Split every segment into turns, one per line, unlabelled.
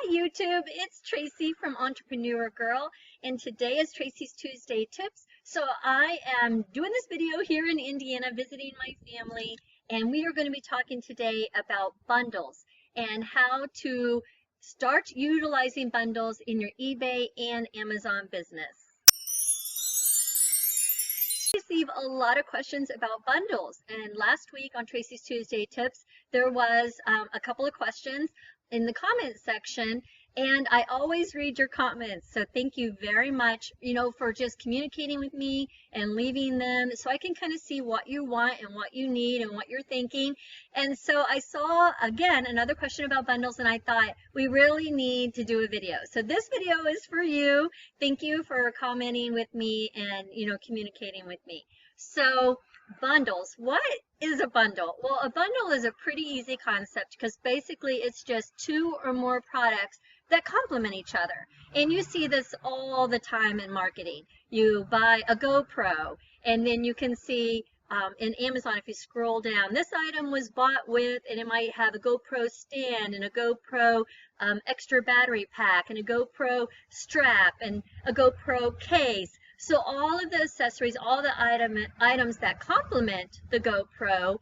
Hi YouTube, it's Tracy from Entrepreneur Girl, and today is Tracy's Tuesday Tips. So I am doing this video here in Indiana visiting my family, and we are going to be talking today about bundles and how to start utilizing bundles in your eBay and Amazon business. I receive a lot of questions about bundles, and last week on Tracy's Tuesday Tips there was a couple of questions in the comment section, and I always read your comments, so thank you very much, for just communicating with me and leaving them so I can kind of see what you want and what you need and what you're thinking. And so I saw again another question about bundles, and I thought we really need to do a video. So this video is for you. Thank you for commenting with me and communicating with me. So bundles, what is a bundle? Well, a bundle is a pretty easy concept because basically it's just two or more products that complement each other. And you see this all the time in marketing. You buy a GoPro, and then you can see in Amazon, if you scroll down, this item was bought with, and it might have a GoPro stand and a GoPro extra battery pack and a GoPro strap and a GoPro case. So all of the accessories, all the items that complement the GoPro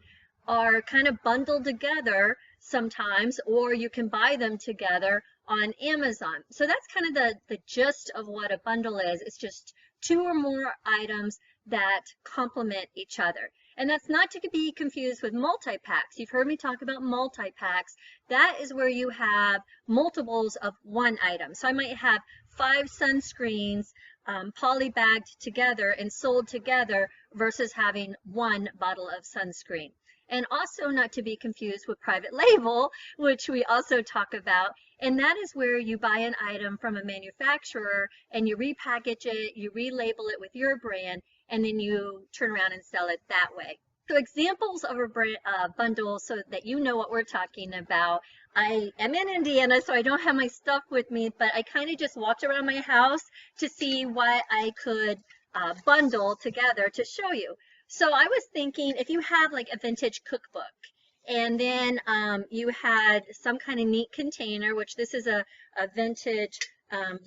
are kind of bundled together sometimes, or you can buy them together on Amazon. So that's kind of the gist of what a bundle is. It's just two or more items that complement each other. And that's not to be confused with multi-packs. You've heard me talk about multi-packs. That is where you have multiples of one item. So I might have 5 sunscreens poly-bagged together and sold together versus having one bottle of sunscreen. And also not to be confused with private label, which we also talk about. And that is where you buy an item from a manufacturer and you repackage it, you relabel it with your brand, and then you turn around and sell it that way. So examples of a bundle so that you know what we're talking about. I am in Indiana, so I don't have my stuff with me, but I kind of just walked around my house to see what I could bundle together to show you. So I was thinking, if you have like a vintage cookbook, and then you had some kind of neat container, which this is a vintage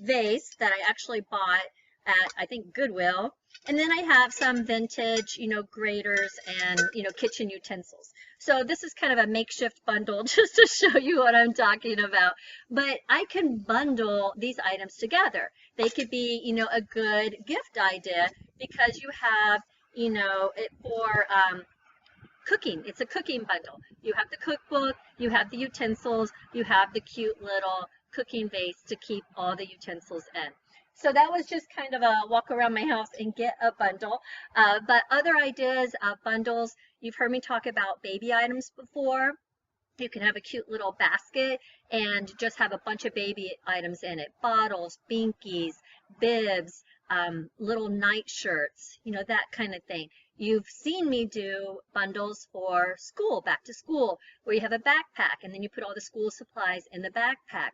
vase that I actually bought at, I think, Goodwill. And then I have some vintage, graters and, kitchen utensils. So this is kind of a makeshift bundle just to show you what I'm talking about. But I can bundle these items together. They could be, a good gift idea because you have, it for cooking. It's a cooking bundle. You have the cookbook, you have the utensils, you have the cute little cooking vase to keep all the utensils in. So that was just kind of a walk around my house and get a bundle. But other ideas of bundles, you've heard me talk about baby items before. You can have a cute little basket and just have a bunch of baby items in it. Bottles, binkies, bibs, little night shirts, that kind of thing. You've seen me do bundles for school, back to school, where you have a backpack and then you put all the school supplies in the backpack.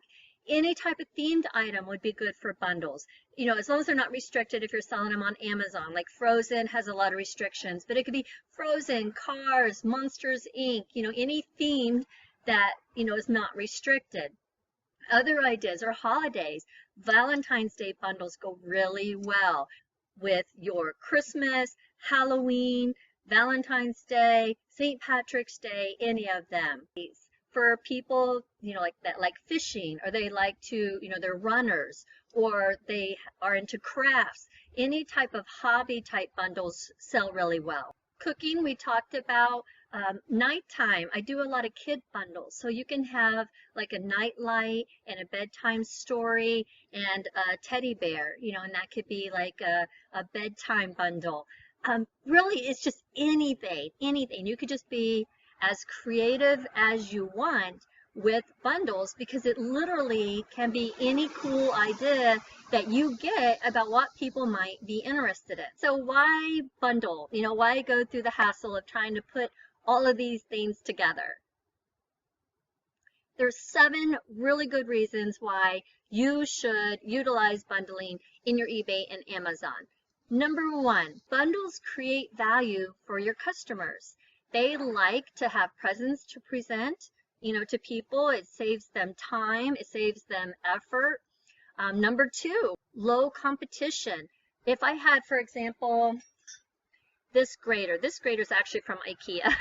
Any type of themed item would be good for bundles, as long as they're not restricted. If you're selling them on Amazon, like Frozen has a lot of restrictions, but it could be Frozen, Cars, Monsters Inc., any themed that, is not restricted. Other ideas are holidays. Valentine's Day bundles go really well with your Christmas, Halloween, Valentine's Day, St. Patrick's Day, any of them. For people, like fishing, or they like to, they're runners, or they are into crafts. Any type of hobby type bundles sell really well. Cooking, we talked about. Nighttime, I do a lot of kid bundles. So you can have like a night light and a bedtime story and a teddy bear, and that could be like a bedtime bundle. Really, it's just anything. You could just be as creative as you want with bundles, because it literally can be any cool idea that you get about what people might be interested in. So why bundle? Why go through the hassle of trying to put all of these things together? There's 7 really good reasons why you should utilize bundling in your eBay and Amazon. Number 1, bundles create value for your customers. They like to have presents to present to people. It saves them time. It saves them effort. Number two, low competition. If I had, for example, this grater. This grater is actually from IKEA.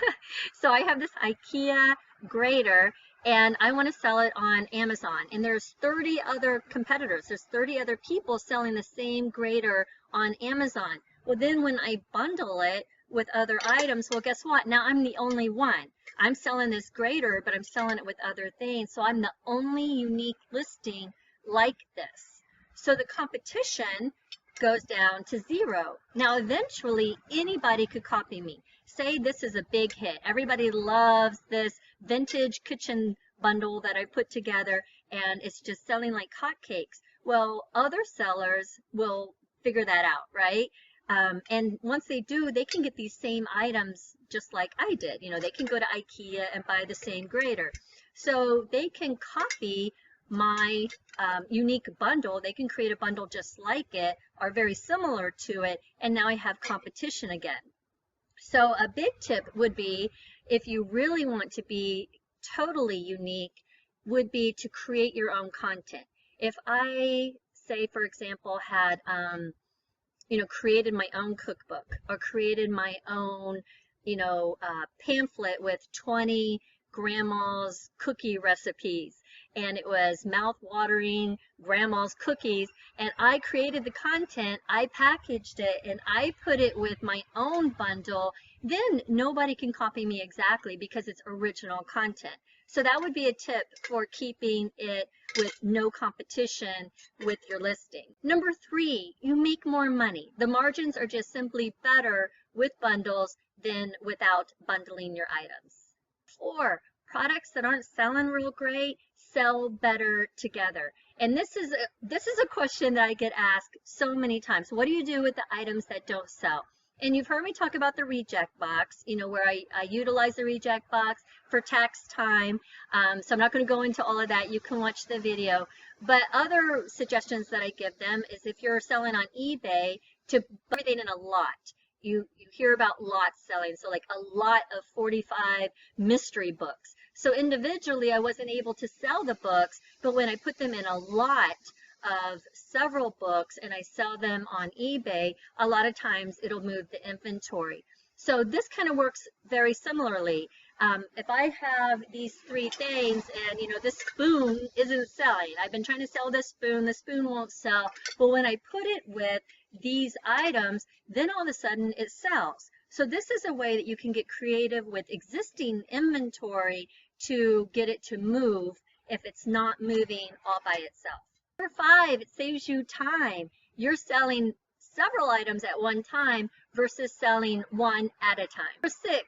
So I have this IKEA grater and I want to sell it on Amazon. And there's 30 other competitors. There's 30 other people selling the same grater on Amazon. Well, then when I bundle it with other items, well, guess what? Now I'm the only one. I'm selling this grater, but I'm selling it with other things. So I'm the only unique listing like this. So the competition goes down to zero. Now, eventually, anybody could copy me. Say this is a big hit. Everybody loves this vintage kitchen bundle that I put together, and it's just selling like hotcakes. Well, other sellers will figure that out, right? And once they do, they can get these same items just like I did. They can go to IKEA and buy the same grater. So they can copy my unique bundle. They can create a bundle just like it or very similar to it, and now I have competition again. So a big tip would be, if you really want to be totally unique, would be to create your own content. If I, say for example, had created my own cookbook or created my own pamphlet with 20 grandma's cookie recipes, and it was mouth-watering grandma's cookies, and I created the content, I packaged it, and I put it with my own bundle, then nobody can copy me exactly because it's original content. So that would be a tip for keeping it with no competition with your listing. Number three, you make more money. The margins are just simply better with bundles than without bundling your items. Four, products that aren't selling real great sell better together. And this is a question that I get asked so many times. What do you do with the items that don't sell? And you've heard me talk about the reject box, where I utilize the reject box for tax time. So I'm not going to go into all of that. You can watch the video. But other suggestions that I give them is, if you're selling on eBay, to buy everything in a lot. You hear about lot selling, so like a lot of 45 mystery books. So individually, I wasn't able to sell the books, but when I put them in a lot of several books and I sell them on eBay, a lot of times it'll move the inventory. So this kind of works very similarly. If I have these three things and this spoon isn't selling, I've been trying to sell the spoon won't sell, but when I put it with these items, then all of a sudden it sells. So this is a way that you can get creative with existing inventory to get it to move if it's not moving all by itself. Number five, it saves you time. You're selling several items at one time versus selling one at a time. Number six,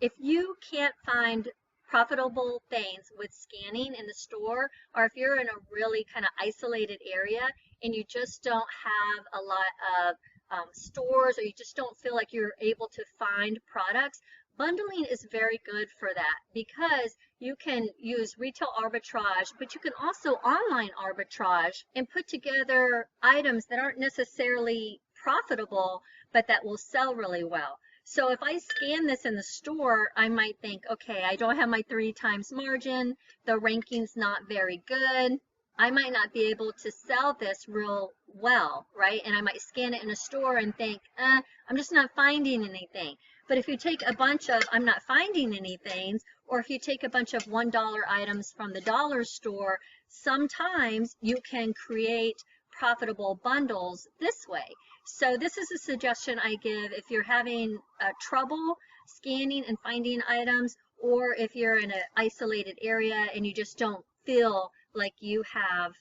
if you can't find profitable things with scanning in the store, or if you're in a really kind of isolated area and you just don't have a lot of stores, or you just don't feel like you're able to find products, bundling is very good for that, because you can use retail arbitrage, but you can also online arbitrage and put together items that aren't necessarily profitable, but that will sell really well. So if I scan this in the store, I might think, okay, I don't have my 3 times margin, the ranking's not very good, I might not be able to sell this real well, right? And I might scan it in a store and think, I'm just not finding anything. But if you take a bunch of I'm not finding anything, or if you take a bunch of $1 items from the dollar store, sometimes you can create profitable bundles this way. So this is a suggestion I give if you're having trouble scanning and finding items, or if you're in an isolated area and you just don't feel like you have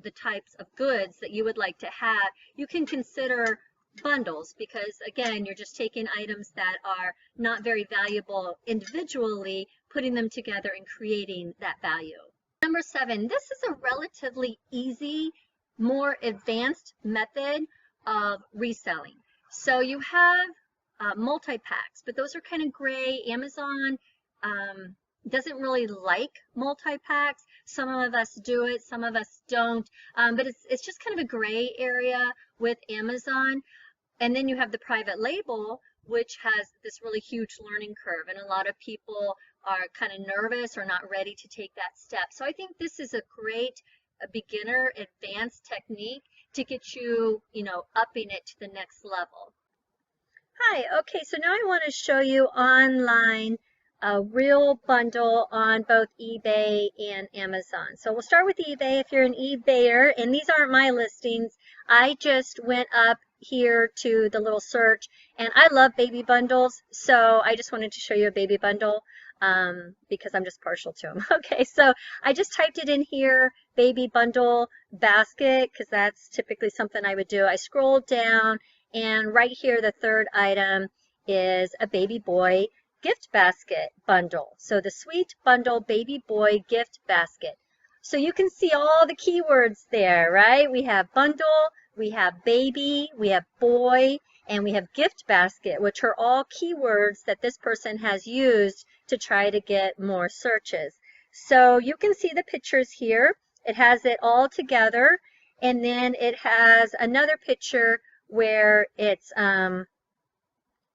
the types of goods that you would like to have, you can consider bundles, because again, you're just taking items that are not very valuable individually, putting them together and creating that value. Number 7, this is a relatively easy, more advanced method of reselling. So you have multi-packs, but those are kind of gray. Amazon doesn't really like multi-packs. Some of us do it, some of us don't, but it's just kind of a gray area with Amazon. And then you have the private label, which has this really huge learning curve, and a lot of people are kind of nervous or not ready to take that step. So I think this is a great beginner advanced technique to get you, upping it to the next level. Hi, okay, so now I want to show you online a real bundle on both eBay and Amazon. So we'll start with eBay if you're an eBayer, and these aren't my listings. I just went up here to the little search, and I love baby bundles, so I just wanted to show you a baby bundle because I'm just partial to them. Okay, so I just typed it in here, baby bundle basket, because that's typically something I would do. I scrolled down, and right here, the third item is a baby boy gift basket bundle. So the Sweet Bundle Baby Boy Gift Basket. So you can see all the keywords there, right? We have bundle, we have baby, we have boy, and we have gift basket, which are all keywords that this person has used to try to get more searches. So you can see the pictures here. It has it all together, and then it has another picture where it's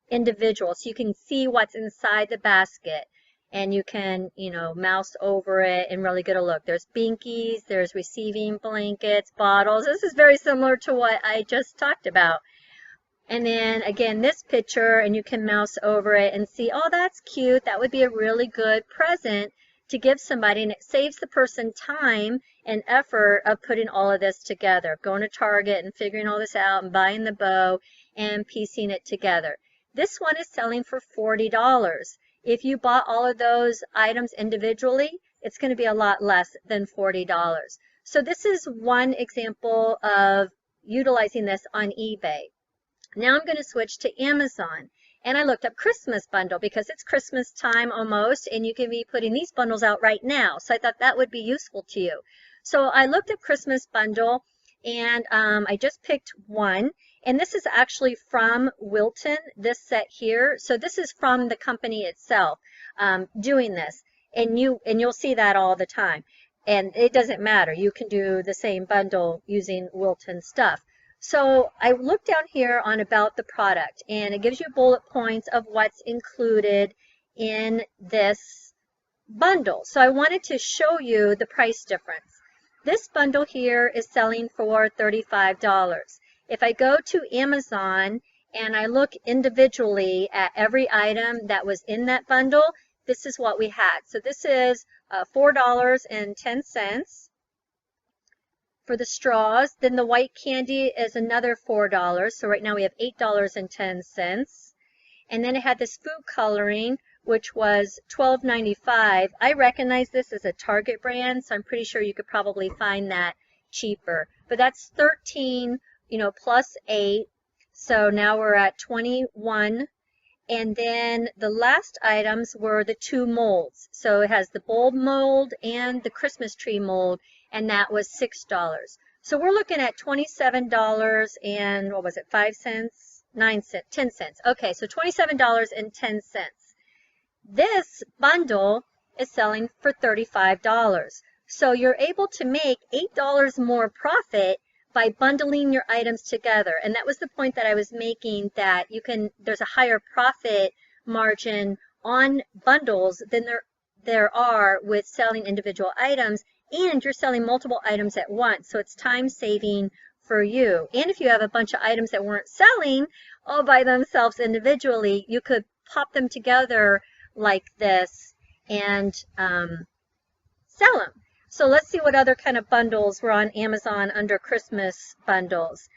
individual, so you can see what's inside the basket, and you can mouse over it and really get a look. There's binkies, there's receiving blankets, bottles. This is very similar to what I just talked about. And then again, this picture, and you can mouse over it and see, oh, that's cute. That would be a really good present to give somebody, and it saves the person time and effort of putting all of this together, going to Target and figuring all this out and buying the bow and piecing it together. This one is selling for $40. If you bought all of those items individually, it's going to be a lot less than $40. So this is one example of utilizing this on eBay. Now I'm going to switch to Amazon, and I looked up Christmas bundle because it's Christmas time almost, and you can be putting these bundles out right now. So I thought that would be useful to you. So I looked up Christmas bundle, and I just picked one, and this is actually from Wilton, this set here. So this is from the company itself doing this, and you'll see that all the time. And it doesn't matter. You can do the same bundle using Wilton stuff. So I looked down here on about the product, and it gives you bullet points of what's included in this bundle. So I wanted to show you the price difference. This bundle here is selling for $35. If I go to Amazon and I look individually at every item that was in that bundle, this is what we had. So this is $4.10 for the straws. Then the white candy is another $4. So right now we have $8.10. And then it had this food coloring, which was $12.95. I recognize this as a Target brand, so I'm pretty sure you could probably find that cheaper. But that's 13, plus 8. So now we're at 21. And then the last items were the two molds. So it has the bulb mold and the Christmas tree mold, and that was $6. So we're looking at $27 and what was it, 5 cents? 9 cents, 10 cents. Okay, so $27.10. This bundle is selling for $35. So you're able to make $8 more profit by bundling your items together. And that was the point that I was making, that there's a higher profit margin on bundles than there are with selling individual items, and you're selling multiple items at once. So it's time saving for you. And if you have a bunch of items that weren't selling all by themselves individually, you could pop them together like this and sell them. So let's see what other kind of bundles were on Amazon under Christmas bundles.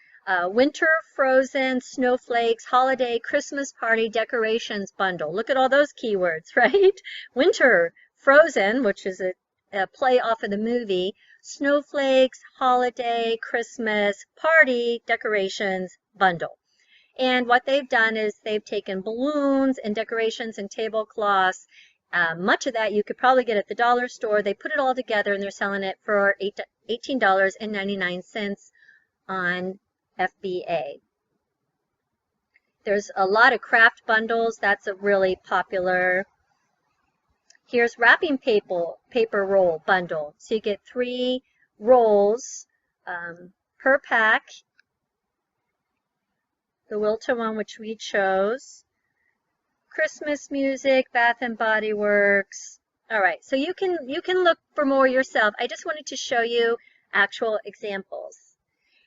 Winter, Frozen, Snowflakes, Holiday, Christmas Party, Decorations bundle. Look at all those keywords, right? Winter, Frozen, which is a play off of the movie, Snowflakes, Holiday, Christmas, Party, Decorations bundle. And what they've done is they've taken balloons and decorations and tablecloths. Much of that you could probably get at the dollar store. They put it all together, and they're selling it for $18.99 on FBA. There's a lot of craft bundles. That's a really popular. Here's wrapping paper roll bundle. So you get 3 rolls per pack. The Wilton one, which we chose. Christmas music, Bath and Body Works. All right, so you can look for more yourself. I just wanted to show you actual examples.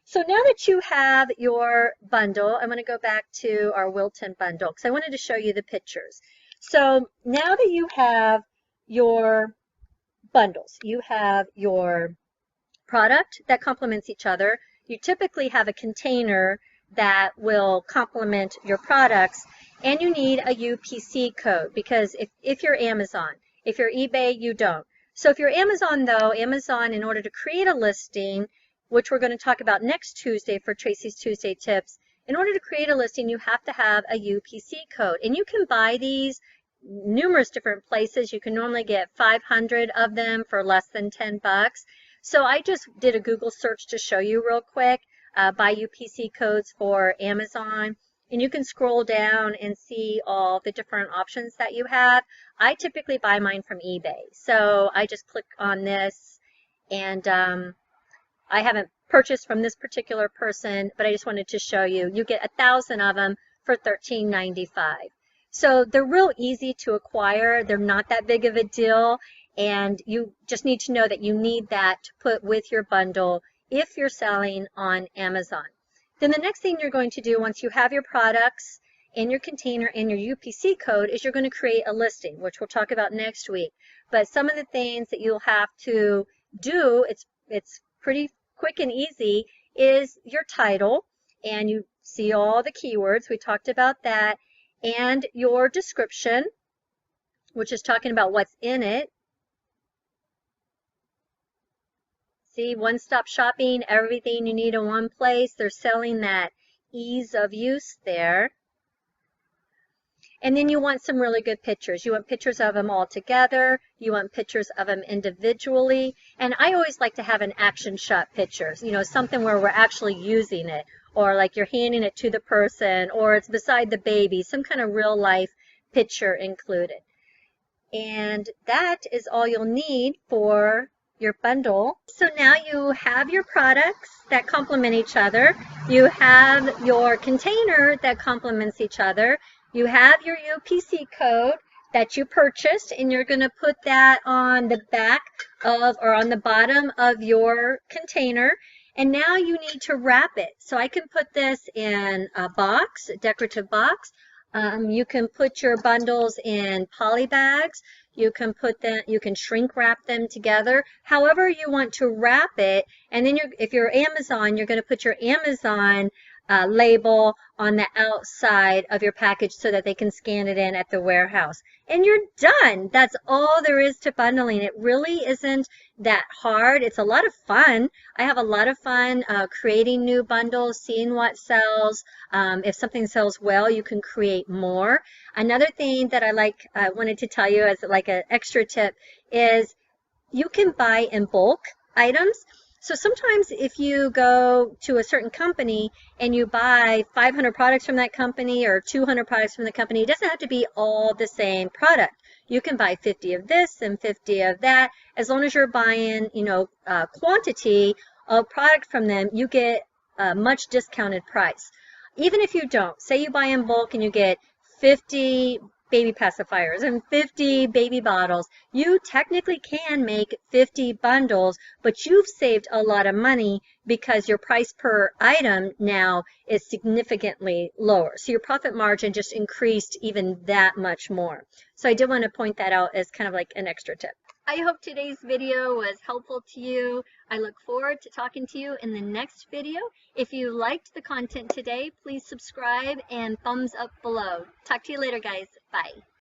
So now that you have your bundle, I'm going to go back to our Wilton bundle because I wanted to show you the pictures. So now that you have your bundles, you have your product that complements each other. You typically have a container that will complement your products, and you need a UPC code because if you're Amazon, if you're eBay, you don't. So if you're Amazon though, Amazon, in order to create a listing, which we're going to talk about next Tuesday for Tracy's Tuesday Tips, in order to create a listing, you have to have a UPC code. And you can buy these numerous different places. You can normally get 500 of them for less than 10 bucks. So I just did a Google search to show you real quick, buy UPC codes for Amazon, and you can scroll down and see all the different options that you have. I typically buy mine from eBay, so I just click on this, and I haven't purchased from this particular person, but I just wanted to show you. You get 1,000 of them for $13.95. So they're real easy to acquire. They're not that big of a deal. And you just need to know that you need that to put with your bundle if you're selling on Amazon. Then the next thing you're going to do once you have your products in your container and your UPC code is you're going to create a listing, which we'll talk about next week. But some of the things that you'll have to do, it's pretty quick and easy, is your title, and you see all the keywords. We talked about that, and your description, which is talking about what's in it. See, one-stop shopping, everything you need in one place. They're selling that ease of use there. And then you want some really good pictures. You want pictures of them all together. You want pictures of them individually. And I always like to have an action shot picture, you know, something where we're actually using it, or like you're handing it to the person, or it's beside the baby, some kind of real life picture included. And that is all you'll need for your bundle. So now you have your products that complement each other. You have your container that complements each other. You have your UPC code that you purchased, and you're going to put that on the back of, or on the bottom of your container. And now you need to wrap it. So I can put this in a box, a decorative box. You can put your bundles in poly bags. You can put them, you can shrink wrap them together, however you want to wrap it. And then if you're Amazon, you're going to put your Amazon label on the outside of your package so that they can scan it in at the warehouse. And you're done. That's all there is to bundling. It really isn't that hard. It's a lot of fun. I have a lot of fun creating new bundles, seeing what sells. If something sells well, you can create more. Another thing that I wanted to tell you as like an extra tip is you can buy in bulk items. So sometimes if you go to a certain company and you buy 500 products from that company or 200 products from the company, it doesn't have to be all the same product. You can buy 50 of this and 50 of that. As long as you're buying, you know, quantity of product from them, you get a much discounted price. Even if you don't, say you buy in bulk and you get 50 baby pacifiers and 50 baby bottles, you technically can make 50 bundles, but you've saved a lot of money because your price per item now is significantly lower. So your profit margin just increased even that much more. So I did want to point that out as kind of like an extra tip. I hope today's video was helpful to you. I look forward to talking to you in the next video. If you liked the content today, please subscribe and thumbs up below. Talk to you later, guys. Bye.